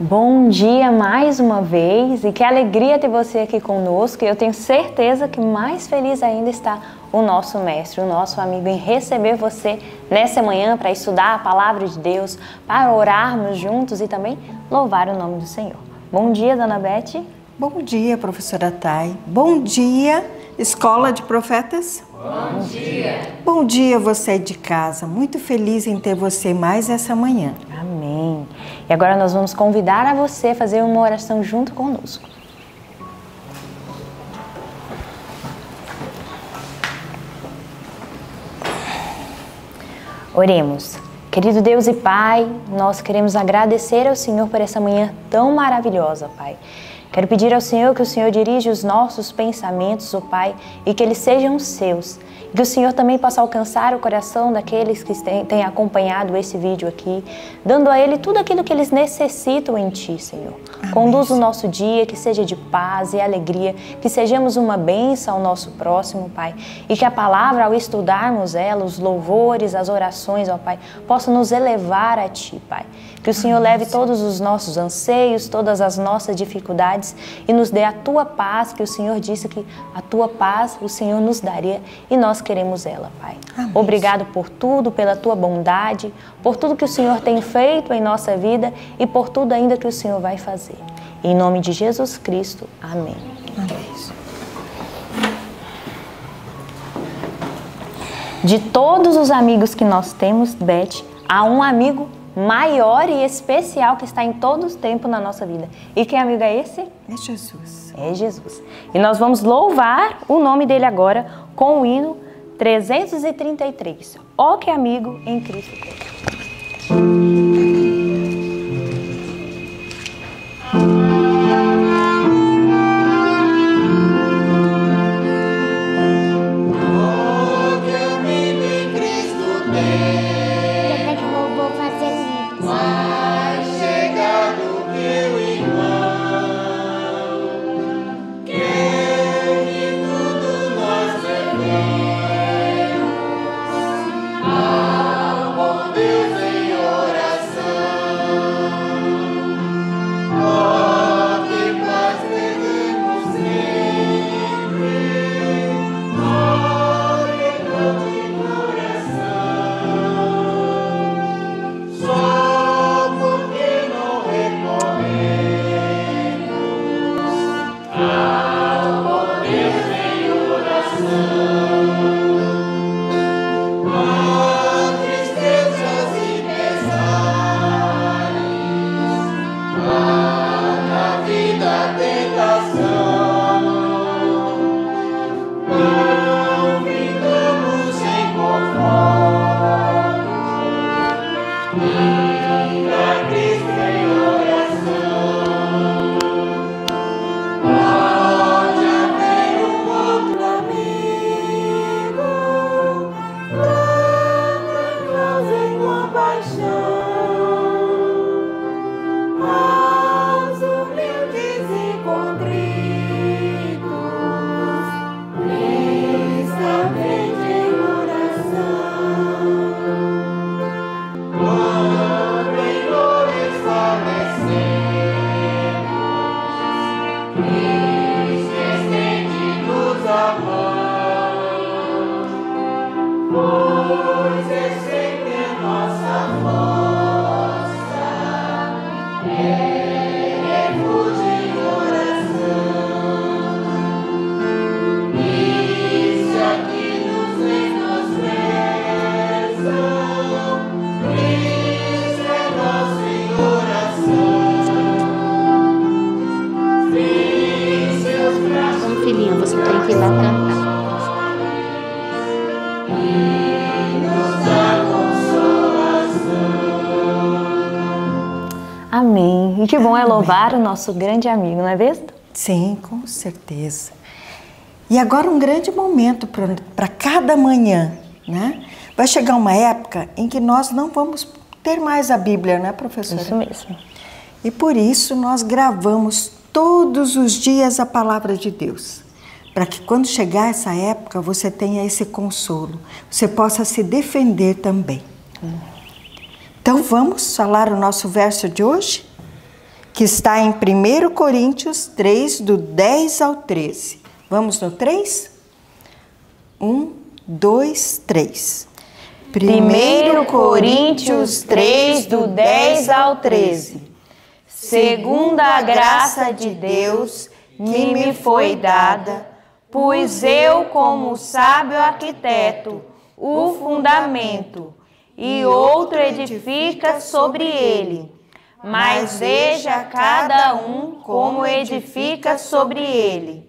Bom dia mais uma vez e que alegria ter você aqui conosco. Eu tenho certeza que mais feliz ainda está o nosso mestre, o nosso amigo, em receber você nessa manhã para estudar a palavra de Deus, para orarmos juntos e também louvar o nome do Senhor. Bom dia, Dona Beth. Bom dia, professora Thay. Bom dia, Escola de Profetas. Bom dia. Bom dia, você de casa. Muito feliz em ter você mais essa manhã. Amém. E agora nós vamos convidar a você a fazer uma oração junto conosco. Oremos. Querido Deus e Pai, nós queremos agradecer ao Senhor por essa manhã tão maravilhosa, Pai. Quero pedir ao Senhor que o Senhor dirija os nossos pensamentos, ó Pai, e que eles sejam seus. E que o Senhor também possa alcançar o coração daqueles que têm acompanhado esse vídeo aqui, dando a ele tudo aquilo que eles necessitam em Ti, Senhor. Amém. Conduz o nosso dia, que seja de paz e alegria, que sejamos uma bênção ao nosso próximo, Pai. E que a palavra, ao estudarmos ela, os louvores, as orações, ó Pai, possa nos elevar a Ti, Pai. Que o Senhor leve todos os nossos anseios, todas as nossas dificuldades e nos dê a Tua paz, que o Senhor disse que a Tua paz o Senhor nos daria e nós queremos ela, Pai. Amém. Obrigado por tudo, pela Tua bondade, por tudo que o Senhor tem feito em nossa vida e por tudo ainda que o Senhor vai fazer. Em nome de Jesus Cristo. Amém. Amém. De todos os amigos que nós temos, Beth, há um amigo maior e especial que está em todo o tempo na nossa vida. E que amigo é esse? É Jesus. É Jesus. E nós vamos louvar o nome dele agora com o hino 333. Ó que amigo em Cristo tem. Filhinho, você tem que ir lá cantar. Amém. E que bom é louvar o nosso grande amigo, não é mesmo? Sim, com certeza. E agora um grande momento para cada manhã, né? Vai chegar uma época em que nós não vamos ter mais a Bíblia, né, professora? Isso mesmo. E por isso nós gravamos todos os dias a palavra de Deus, para que quando chegar essa época você tenha esse consolo, você possa se defender também. Então vamos falar o nosso verso de hoje? que está em 1 Coríntios 3, do 10 ao 13. Vamos no 3? 1, 2, 3. 1 Coríntios 3, do 10 ao 13. Segundo a graça de Deus que me foi dada, pus eu como sábio arquiteto o fundamento, e outro edifica sobre ele. Mas veja cada um como edifica sobre ele.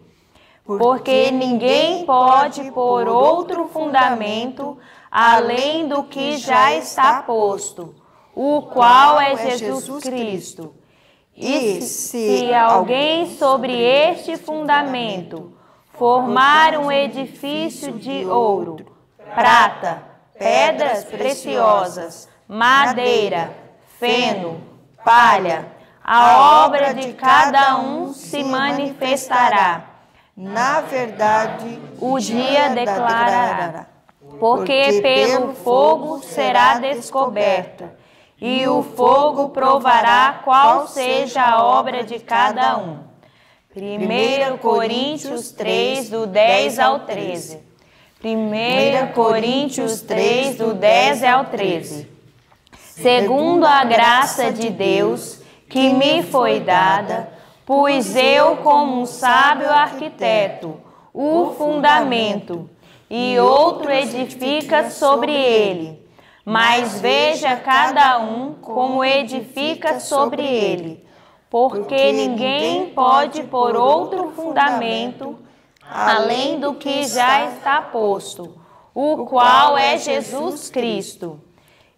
Porque ninguém pode pôr outro fundamento além do que já está posto, o qual é Jesus Cristo. E se alguém sobre este fundamento formar um edifício de ouro, prata, pedras preciosas, madeira, feno, palha, a obra de cada um se manifestará. Na verdade, o dia declarará, porque pelo fogo será descoberta, e o fogo provará qual seja a obra de cada um. 1 Coríntios 3, do 10 ao 13. 1 Coríntios 3, do 10 ao 13. Segundo a graça de Deus que me foi dada, pus eu como um sábio arquiteto o fundamento, e outro edifica sobre ele. Mas veja cada um como edifica sobre ele, porque ninguém pode pôr outro fundamento além do que já está posto, o qual é Jesus Cristo.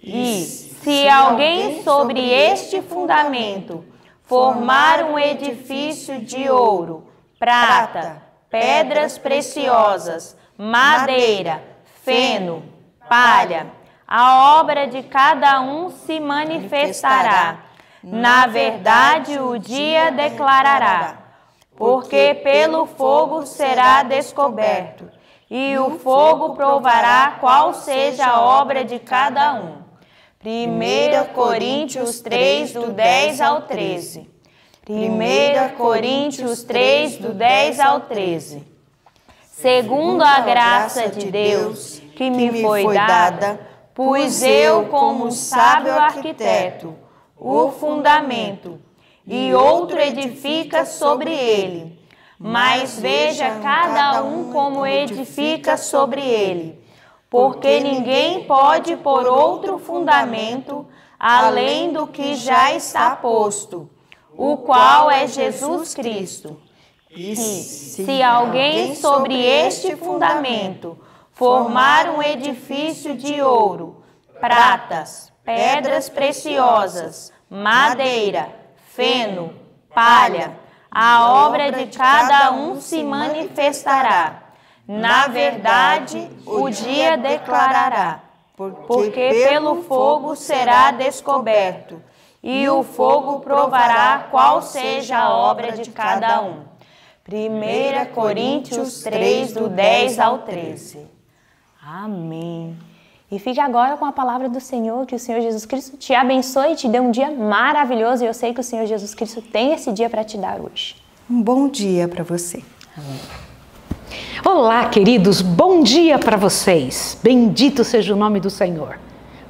E se alguém sobre este fundamento formar um edifício de ouro, prata, pedras preciosas, madeira, feno, palha, a obra de cada um se manifestará. Na verdade, o dia declarará, porque pelo fogo será descoberto, e o fogo provará qual seja a obra de cada um. 1 Coríntios 3, do 10 ao 13. 1 Coríntios 3, do 10 ao 13. Segundo a graça de Deus que me foi dada, pus eu como sábio arquiteto o fundamento, e outro edifica sobre ele. Mas veja cada um como edifica sobre ele, porque ninguém pode pôr outro fundamento além do que já está posto, o qual é Jesus Cristo. E se alguém sobre este fundamento formar um edifício de ouro, pratas, pedras preciosas, madeira, feno, palha, a obra de cada um se manifestará. Na verdade, o dia declarará, porque pelo fogo será descoberto, e o fogo provará qual seja a obra de cada um. 1 Coríntios 3, do 10 ao 13. Amém. E fique agora com a palavra do Senhor, que o Senhor Jesus Cristo te abençoe e te dê um dia maravilhoso. E eu sei que o Senhor Jesus Cristo tem esse dia para te dar hoje. Um bom dia para você. Amém. Olá, queridos, bom dia para vocês. Bendito seja o nome do Senhor.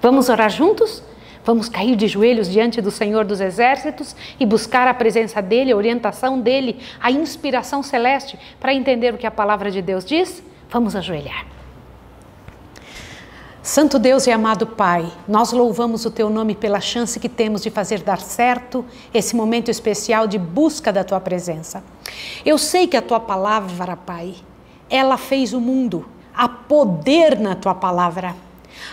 Vamos orar juntos? Vamos cair de joelhos diante do Senhor dos Exércitos e buscar a presença dEle, a orientação dEle, a inspiração celeste para entender o que a palavra de Deus diz? Vamos ajoelhar. Santo Deus e amado Pai, nós louvamos o Teu nome pela chance que temos de fazer dar certo esse momento especial de busca da Tua presença. Eu sei que a Tua palavra, Pai, ela fez o mundo, há poder na Tua palavra.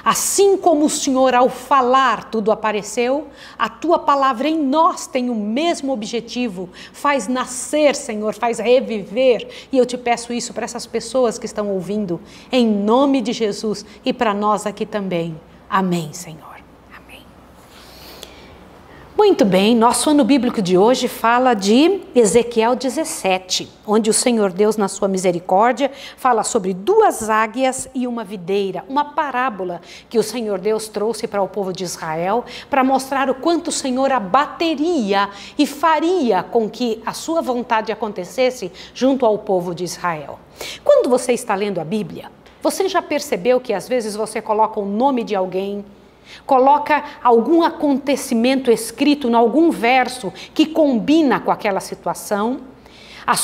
Assim como o Senhor, ao falar, tudo apareceu, a Tua palavra em nós tem o mesmo objetivo, faz nascer, Senhor, faz reviver. E eu te peço isso para essas pessoas que estão ouvindo, em nome de Jesus e para nós aqui também. Amém, Senhor. Amém. Muito bem, nosso ano bíblico de hoje fala de Ezequiel 17, onde o Senhor Deus, na sua misericórdia, fala sobre 2 águias e uma videira, uma parábola que o Senhor Deus trouxe para o povo de Israel, para mostrar o quanto o Senhor abateria e faria com que a sua vontade acontecesse junto ao povo de Israel. Quando você está lendo a Bíblia, você já percebeu que às vezes você coloca o nome de alguém, coloca algum acontecimento escrito em algum verso que combina com aquela situação?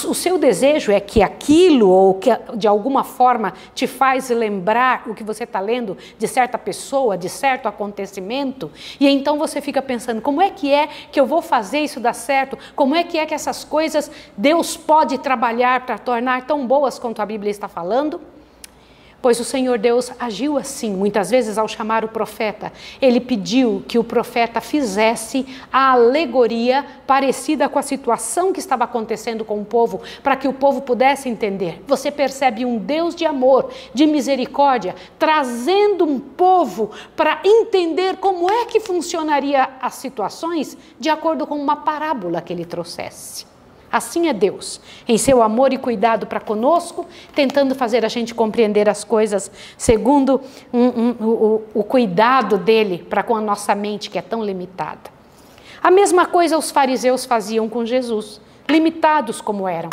O seu desejo é que aquilo, ou que de alguma forma te faz lembrar o que você está lendo de certa pessoa, de certo acontecimento, e então você fica pensando, como é que eu vou fazer isso dar certo? Como é que essas coisas Deus pode trabalhar para tornar tão boas quanto a Bíblia está falando? Pois o Senhor Deus agiu assim, muitas vezes ao chamar o profeta. Ele pediu que o profeta fizesse a alegoria parecida com a situação que estava acontecendo com o povo, para que o povo pudesse entender. Você percebe um Deus de amor, de misericórdia, trazendo um povo para entender como é que funcionaria as situações de acordo com uma parábola que ele trouxesse. Assim é Deus, em seu amor e cuidado para conosco, tentando fazer a gente compreender as coisas segundo o cuidado dele para com a nossa mente, que é tão limitada. A mesma coisa os fariseus faziam com Jesus, limitados como eram.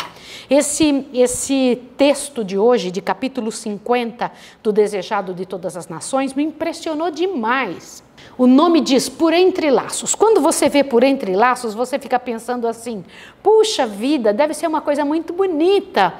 Esse texto de hoje, de capítulo 50, do Desejado de Todas as Nações, me impressionou demais. O nome diz Por Entre Laços. Quando você vê Por Entre Laços, você fica pensando assim, puxa vida, deve ser uma coisa muito bonita.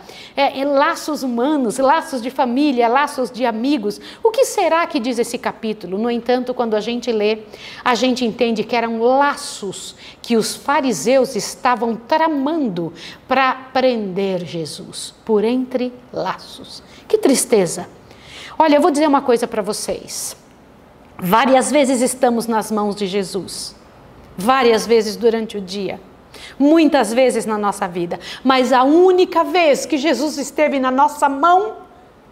Laços humanos, laços de família, laços de amigos. O que será que diz esse capítulo? No entanto, quando a gente lê, a gente entende que eram laços que os fariseus estavam tramando para prender Jesus. Por entre laços. Que tristeza. Olha, eu vou dizer uma coisa para vocês. Várias vezes estamos nas mãos de Jesus, várias vezes durante o dia, muitas vezes na nossa vida, mas a única vez que Jesus esteve na nossa mão,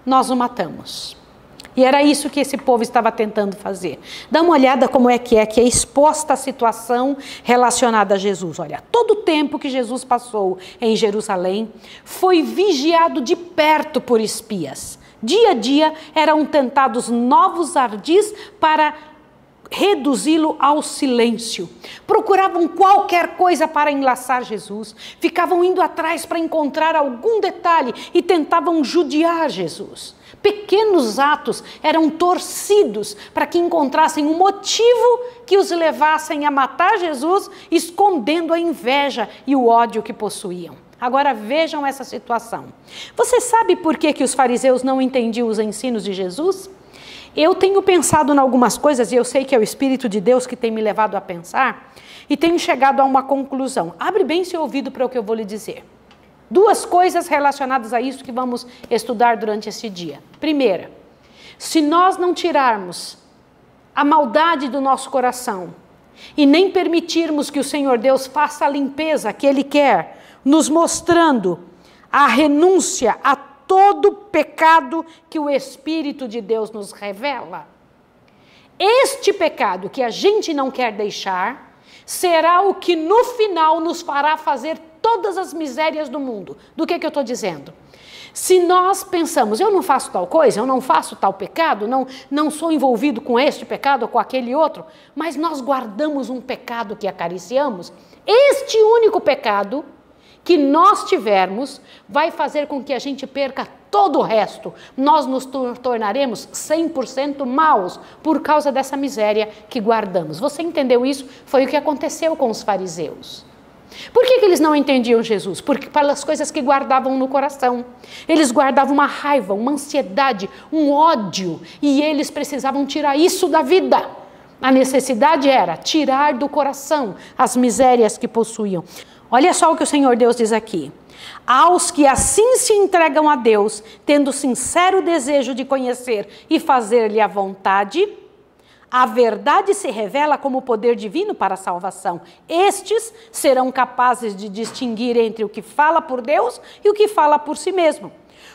nós o matamos. E era isso que esse povo estava tentando fazer. Dá uma olhada como é exposta a situação relacionada a Jesus. Olha, todo o tempo que Jesus passou em Jerusalém foi vigiado de perto por espias. Dia a dia eram tentados novos ardis para reduzi-lo ao silêncio. Procuravam qualquer coisa para enlaçar Jesus. Ficavam indo atrás para encontrar algum detalhe e tentavam judiar Jesus. Pequenos atos eram torcidos para que encontrassem um motivo que os levassem a matar Jesus, escondendo a inveja e o ódio que possuíam. Agora vejam essa situação. Você sabe por que os fariseus não entendiam os ensinos de Jesus? Eu tenho pensado em algumas coisas e eu sei que é o Espírito de Deus que tem me levado a pensar e tenho chegado a uma conclusão. Abre bem seu ouvido para o que eu vou lhe dizer. 2 coisas relacionadas a isso que vamos estudar durante esse dia. Primeira, se nós não tirarmos a maldade do nosso coração e nem permitirmos que o Senhor Deus faça a limpeza que Ele quer, nos mostrando a renúncia a todo pecado que o Espírito de Deus nos revela. Este pecado que a gente não quer deixar, será o que no final nos fará fazer todas as misérias do mundo. Do que eu estou dizendo? Se nós pensamos, eu não faço tal coisa, eu não faço tal pecado, não sou envolvido com este pecado ou com aquele outro, mas nós guardamos um pecado que acariciamos, este único pecado que nós tivermos vai fazer com que a gente perca todo o resto. Nós nos tornaremos 100% maus por causa dessa miséria que guardamos. Você entendeu isso? Foi o que aconteceu com os fariseus. Por que eles não entendiam Jesus? Porque pelas coisas que guardavam no coração. Eles guardavam uma raiva, uma ansiedade, um ódio, e eles precisavam tirar isso da vida. A necessidade era tirar do coração as misérias que possuíam. Olha só o que o Senhor Deus diz aqui. Aos que assim se entregam a Deus, tendo sincero desejo de conhecer e fazer-lhe a vontade, a verdade se revela como poder divino para a salvação. Estes serão capazes de distinguir entre o que fala por Deus e o que fala por si mesmo.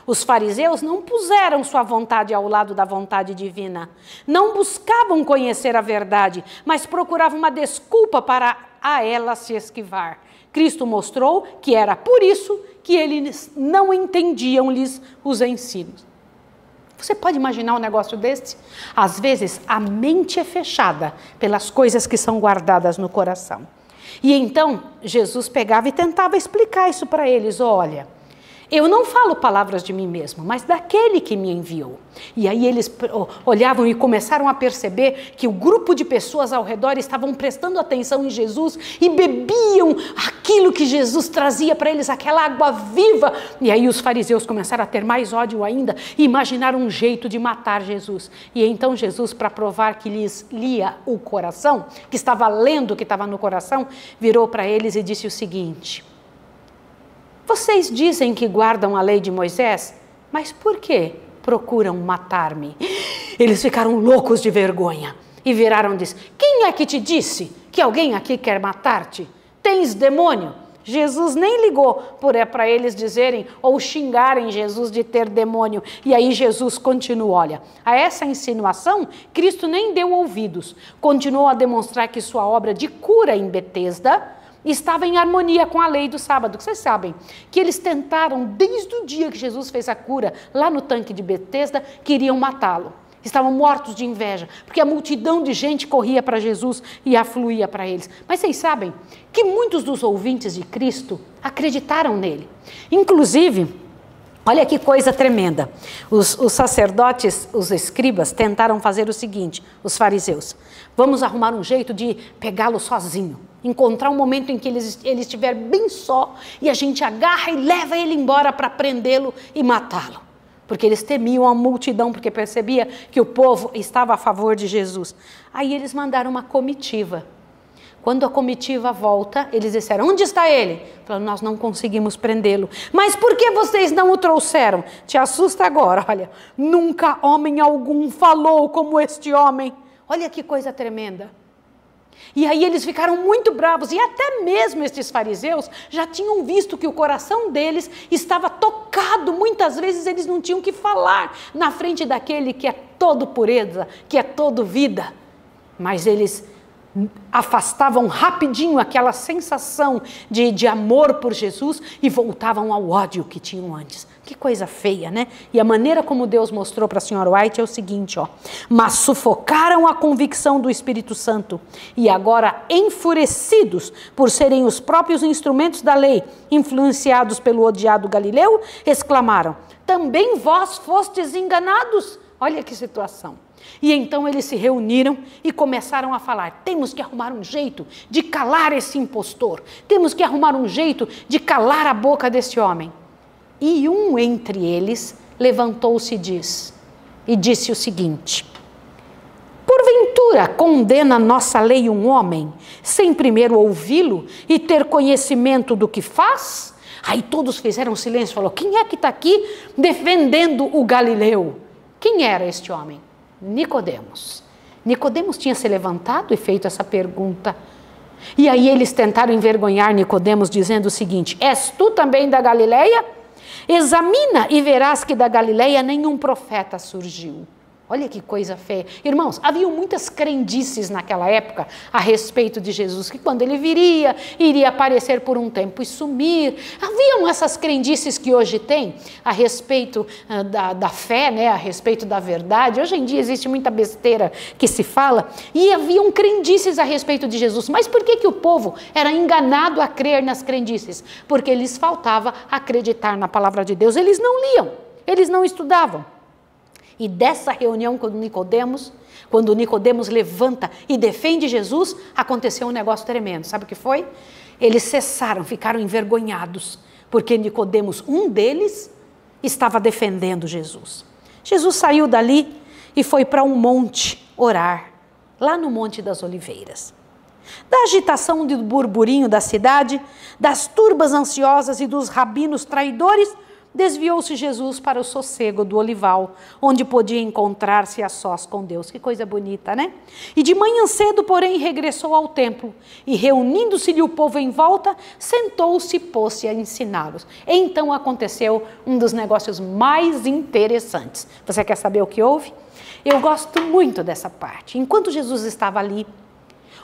Os fariseus não puseram sua vontade ao lado da vontade divina. Não buscavam conhecer a verdade, mas procuravam uma desculpa para a ela se esquivar. Cristo mostrou que era por isso que eles não entendiam-lhes os ensinos. Você pode imaginar um negócio desse? Às vezes, a mente é fechada pelas coisas que são guardadas no coração. E então, Jesus pegava e tentava explicar isso para eles. Olha, eu não falo palavras de mim mesmo, mas daquele que me enviou. E aí eles olhavam e começaram a perceber que o grupo de pessoas ao redor estavam prestando atenção em Jesus e bebiam aquilo que Jesus trazia para eles, aquela água viva. E aí os fariseus começaram a ter mais ódio ainda e imaginaram um jeito de matar Jesus. E então Jesus, para provar que lhes lia o coração, que estava lendo o que estava no coração, virou para eles e disse o seguinte: vocês dizem que guardam a lei de Moisés, mas por que procuram matar-me? Eles ficaram loucos de vergonha e viraram e disseram: quem é que te disse que alguém aqui quer matar-te? Tens demônio? Jesus nem ligou para eles dizerem ou xingarem Jesus de ter demônio. E aí Jesus continuou: olha, a essa insinuação Cristo nem deu ouvidos. Continuou a demonstrar que sua obra de cura em Betesda estava em harmonia com a lei do sábado. Vocês sabem que eles tentaram, desde o dia que Jesus fez a cura, lá no tanque de Betesda, queriam matá-lo. Estavam mortos de inveja, porque a multidão de gente corria para Jesus e afluía para eles. Mas vocês sabem que muitos dos ouvintes de Cristo acreditaram nele. Inclusive, olha que coisa tremenda, os sacerdotes, os escribas, tentaram fazer o seguinte, os fariseus: vamos arrumar um jeito de pegá-lo sozinho, encontrar um momento em que ele estiver bem só e a gente agarra e leva ele embora para prendê-lo e matá-lo. Porque eles temiam a multidão, porque percebia que o povo estava a favor de Jesus. Aí eles mandaram uma comitiva. Quando a comitiva volta, eles disseram: onde está ele? Falaram: nós não conseguimos prendê-lo. Mas por que vocês não o trouxeram? Te assusta agora, olha. Nunca homem algum falou como este homem. Olha que coisa tremenda. E aí eles ficaram muito bravos, e até mesmo estes fariseus já tinham visto que o coração deles estava tocado. Muitas vezes eles não tinham que falar na frente daquele que é todo pureza, que é todo vida. Mas eles afastavam rapidinho aquela sensação de amor por Jesus e voltavam ao ódio que tinham antes. Que coisa feia, né? E a maneira como Deus mostrou para a senhora White é o seguinte, ó: mas sufocaram a convicção do Espírito Santo e agora, enfurecidos por serem os próprios instrumentos da lei, influenciados pelo odiado Galileu, exclamaram: também vós fostes enganados? Olha que situação. E então eles se reuniram e começaram a falar: temos que arrumar um jeito de calar esse impostor, temos que arrumar um jeito de calar a boca desse homem. E um entre eles levantou-se e disse o seguinte: porventura condena nossa lei um homem, sem primeiro ouvi-lo e ter conhecimento do que faz? Aí todos fizeram silêncio, falou: quem é que está aqui defendendo o Galileu? Quem era este homem? Nicodemos. Nicodemos tinha se levantado e feito essa pergunta. E aí eles tentaram envergonhar Nicodemos dizendo o seguinte: és tu também da Galileia? Examina e verás que da Galileia nenhum profeta surgiu. Olha que coisa feia. Irmãos, haviam muitas crendices naquela época a respeito de Jesus, que quando ele viria, iria aparecer por um tempo e sumir. Haviam essas crendices que hoje tem a respeito da fé, né? A respeito da verdade. Hoje em dia existe muita besteira que se fala, e haviam crendices a respeito de Jesus. Mas por que o povo era enganado a crer nas crendices? Porque lhes faltava acreditar na palavra de Deus. Eles não liam, eles não estudavam. E dessa reunião com Nicodemos, quando Nicodemos levanta e defende Jesus, aconteceu um negócio tremendo. Sabe o que foi? Eles cessaram, ficaram envergonhados, porque Nicodemos, um deles, estava defendendo Jesus. Jesus saiu dali e foi para um monte orar, lá no Monte das Oliveiras. Da agitação do burburinho da cidade, das turbas ansiosas e dos rabinos traidores, desviou-se Jesus para o sossego do olival, onde podia encontrar-se a sós com Deus. Que coisa bonita, né? E de manhã cedo, porém, regressou ao templo, e reunindo-se-lhe o povo em volta, sentou-se e pôs-se a ensiná-los. Então aconteceu um dos negócios mais interessantes. Você quer saber o que houve? Eu gosto muito dessa parte. Enquanto Jesus estava ali,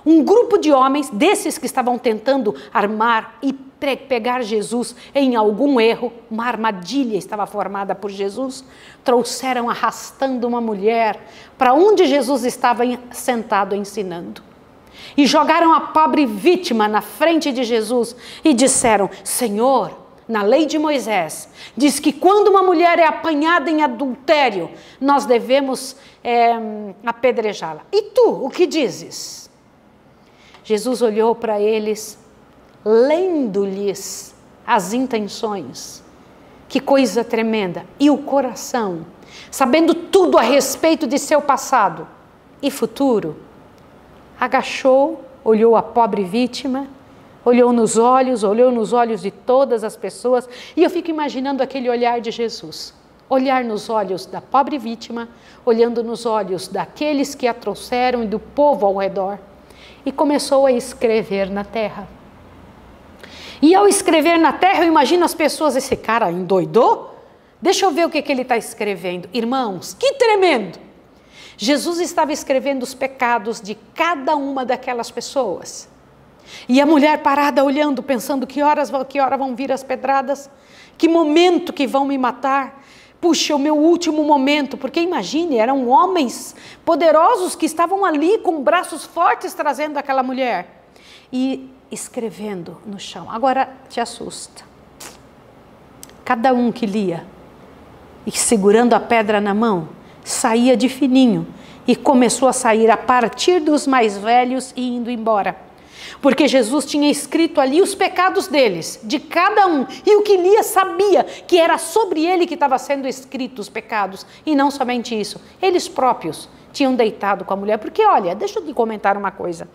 um grupo de homens, desses que estavam tentando armar e pegar Jesus em algum erro, uma armadilha estava formada por Jesus, trouxeram arrastando uma mulher para onde Jesus estava sentado ensinando. E jogaram a pobre vítima na frente de Jesus e disseram: Senhor, na lei de Moisés, diz que quando uma mulher é apanhada em adultério, nós devemos apedrejá-la. E tu, o que dizes? Jesus olhou para eles, lendo-lhes as intenções. Que coisa tremenda! E o coração, sabendo tudo a respeito de seu passado e futuro, agachou, olhou a pobre vítima, olhou nos olhos de todas as pessoas, e eu fico imaginando aquele olhar de Jesus, olhar nos olhos da pobre vítima, olhando nos olhos daqueles que a trouxeram e do povo ao redor, e começou a escrever na terra. E ao escrever na terra, eu imagino as pessoas: esse cara endoidou? Deixa eu ver o que ele está escrevendo. Irmãos, que tremendo! Jesus estava escrevendo os pecados de cada uma daquelas pessoas. E a mulher parada olhando, pensando: que hora vão vir as pedradas? Que momento que vão me matar? Puxa, o meu último momento. Porque imagine, eram homens poderosos que estavam ali com braços fortes trazendo aquela mulher. E escrevendo no chão. Agora te assusta. Cada um que lia e segurando a pedra na mão, saía de fininho e começou a sair a partir dos mais velhos e indo embora. Porque Jesus tinha escrito ali os pecados deles, de cada um, e o que lia sabia que era sobre ele que estava sendo escritos os pecados, e não somente isso, eles próprios tinham deitado com a mulher. Porque olha, deixa eu te comentar uma coisa,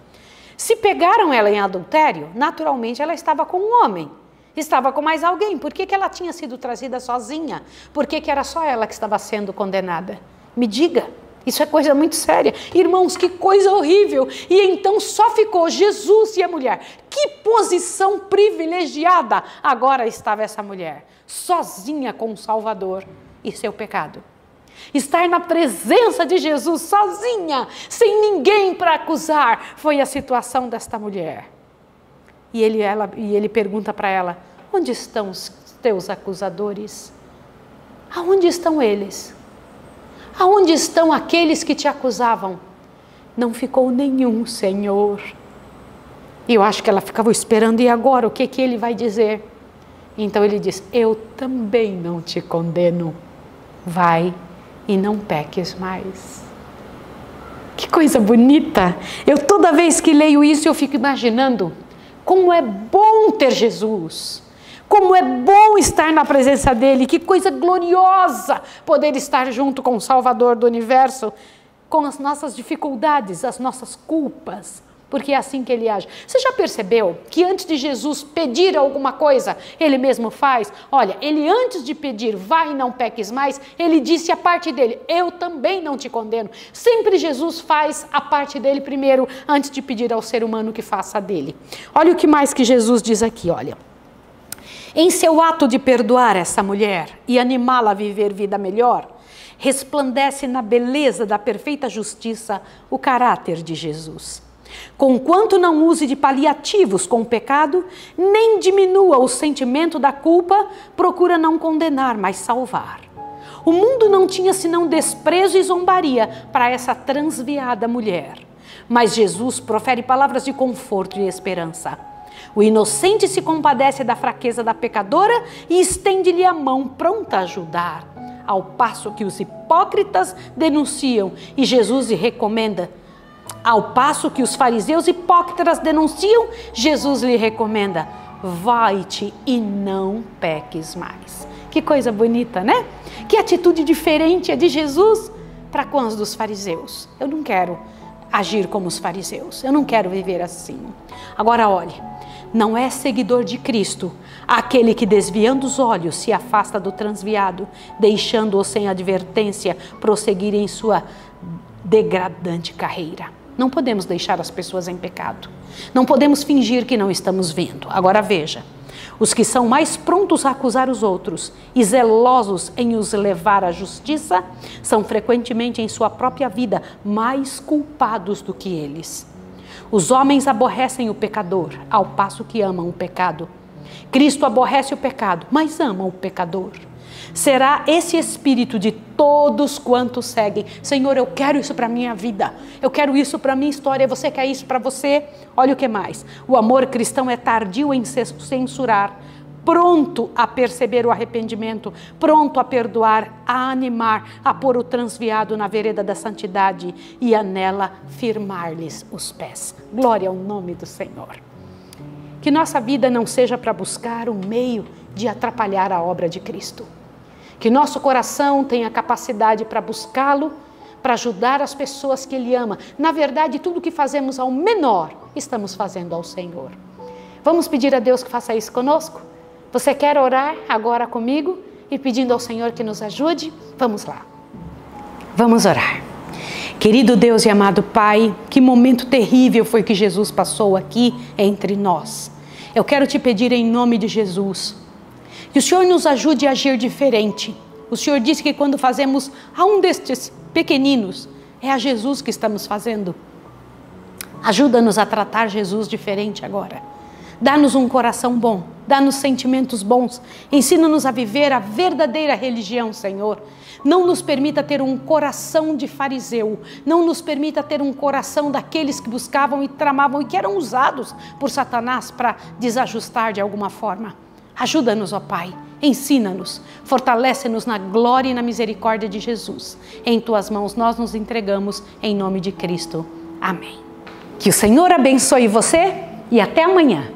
se pegaram ela em adultério, naturalmente ela estava com um homem, estava com mais alguém. Por que ela tinha sido trazida sozinha? Por que era só ela que estava sendo condenada? Me diga, isso é coisa muito séria. Irmãos, que coisa horrível. E então só ficou Jesus e a mulher. Que posição privilegiada agora estava essa mulher, sozinha com o Salvador e seu pecado. Estar na presença de Jesus sozinha, sem ninguém para acusar, foi a situação desta mulher. E ele pergunta para ela: onde estão os teus acusadores? Aonde estão eles? Aonde estão aqueles que te acusavam? Não ficou nenhum, Senhor. E eu acho que ela ficava esperando: e agora, o que ele vai dizer? Então ele diz: eu também não te condeno. Vai e não peques mais. Que coisa bonita! Eu toda vez que leio isso, eu fico imaginando como é bom ter Jesus, como é bom estar na presença dele, que coisa gloriosa poder estar junto com o Salvador do universo, com as nossas dificuldades, as nossas culpas, porque é assim que ele age. Você já percebeu que antes de Jesus pedir alguma coisa, ele mesmo faz? Olha, ele antes de pedir, vai e não peques mais, ele disse a parte dele: eu também não te condeno. Sempre Jesus faz a parte dele primeiro, antes de pedir ao ser humano que faça a dele. Olha o que mais que Jesus diz aqui, olha. Em seu ato de perdoar essa mulher e animá-la a viver vida melhor, resplandece na beleza da perfeita justiça o caráter de Jesus. Conquanto não use de paliativos com o pecado, nem diminua o sentimento da culpa, procura não condenar, mas salvar. O mundo não tinha senão desprezo e zombaria para essa transviada mulher. Mas Jesus profere palavras de conforto e esperança. O inocente se compadece da fraqueza da pecadora e estende-lhe a mão pronta a ajudar, ao passo que os hipócritas denunciam e Jesus lhe recomenda. Ao passo que os fariseus hipócritas denunciam, Jesus lhe recomenda: vai-te e não peques mais. Que coisa bonita, né? Que atitude diferente é de Jesus para com as dos fariseus. Eu não quero agir como os fariseus, eu não quero viver assim. Agora olhe, Não é seguidor de Cristo aquele que, desviando os olhos, se afasta do transviado, deixando-o sem advertência prosseguir em sua degradante carreira. Não podemos deixar as pessoas em pecado. Não podemos fingir que não estamos vendo. Agora veja, os que são mais prontos a acusar os outros e zelosos em os levar à justiça, são frequentemente em sua própria vida mais culpados do que eles. Os homens aborrecem o pecador, ao passo que amam o pecado. Cristo aborrece o pecado, mas ama o pecador. Será esse espírito de todos quantos seguem: Senhor, eu quero isso para a minha vida, eu quero isso para a minha história, você quer isso para você? Olha o que mais. O amor cristão é tardio em censurar, pronto a perceber o arrependimento, pronto a perdoar, a animar, a pôr o transviado na vereda da santidade e a nela firmar-lhes os pés. Glória ao nome do Senhor. Que nossa vida não seja para buscar um meio de atrapalhar a obra de Cristo. Que nosso coração tenha capacidade para buscá-lo, para ajudar as pessoas que Ele ama. Na verdade, tudo que fazemos ao menor, estamos fazendo ao Senhor. Vamos pedir a Deus que faça isso conosco? Você quer orar agora comigo e pedindo ao Senhor que nos ajude? Vamos lá. Vamos orar. Querido Deus e amado Pai, que momento terrível foi que Jesus passou aqui entre nós. Eu quero te pedir em nome de Jesus, que o Senhor nos ajude a agir diferente. O Senhor disse que quando fazemos a um destes pequeninos, é a Jesus que estamos fazendo. Ajuda-nos a tratar Jesus diferente agora. Dá-nos um coração bom, dá-nos sentimentos bons. Ensina-nos a viver a verdadeira religião, Senhor. Não nos permita ter um coração de fariseu. Não nos permita ter um coração daqueles que buscavam e tramavam e que eram usados por Satanás para desajustar de alguma forma. Ajuda-nos, ó Pai, ensina-nos, fortalece-nos na glória e na misericórdia de Jesus. Em Tuas mãos nós nos entregamos, em nome de Cristo. Amém. Que o Senhor abençoe você e até amanhã.